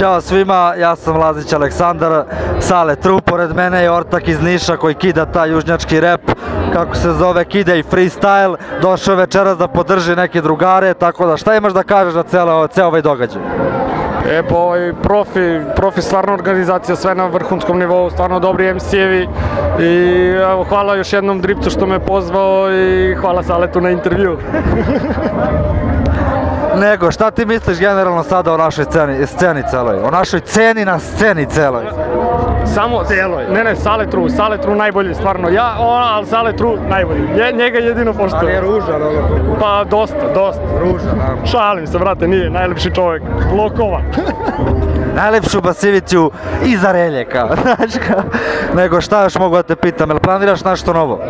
Ćao svima, ja sam Lazić Aleksandar, Sale Tru, pored mene je ortak iz Niša koji kida taj južnjački rep, kako se zove, kida i freestyle, došao večeras da podrži neke drugare, tako da šta imaš da kažeš za ceo ovaj događaj? Pa profi stvarno organizacija, sve na vrhunskom nivou, stvarno dobri MC-evi i evo, hvala još jednom Dripcu što me pozvao i hvala Saletu na intervju. Nego, šta ti misliš generalno sada o našoj sceni celoj? O našoj ceni na sceni celoj? Samo celoj? Ne, Sale Tru najbolji, stvarno. Ali Sale Tru najbolji. Njega jedino poštujem. Ali je ružan, ono? Pa dosta. Ružan, da. Šalim se, brate, nije najlepši čovjek. Lokova. Najlepšu basiviciju iza reljeka. Nego, šta još mogu da te pitam, jel planiraš nešto novo?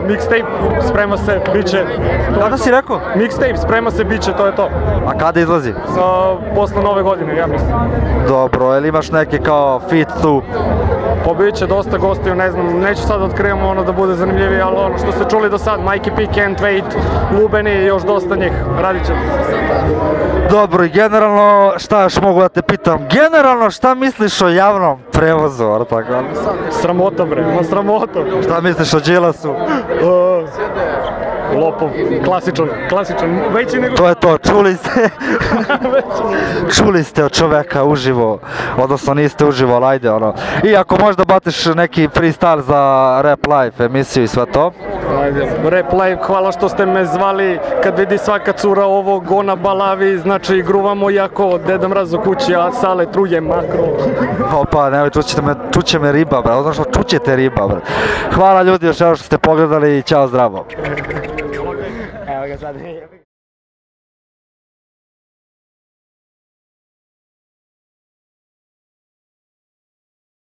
Mixtape, sprema se, bit će... Kada si rekao? Mixtape, sprema se, bit će, to je to. A kada izlazi? Posle nove godine, ja mislim. Dobro, jel imaš neke kao fit tu? Pa bit će dosta gostiju, ne znam, neću sad da otkrivamo ono da bude zanimljivije, ali ono što ste čuli do sad, Mikey P, Can't Wait, Lubeni i još dosta njih, radit ćemo. Dobro, i generalno, šta još mogu da te pitam? Generalno, šta misliš o javnom prevozu, ali tako? Sramota, bre, sramota. Šta misliš o Đilasu? Lopov, klasičan, veći nego... To je to, čuli ste od čoveka uživo, odnosno niste uživo, ali ajde ono. I ako možda batiš neki freestyle za Rap Life emisiju i sve to? Ajde, Rap Life, hvala što ste me zvali, kad vidi svaka cura ovog, ona balavi, znači gruvamo jako, Deda Mraz u kući, a Sale truje makro. Opa, nemoj, čuće me riba, bro, odnosno čućete riba, bro. Hvala ljudi još što ste pogledali i ćao, zdravo. Evo ga sad.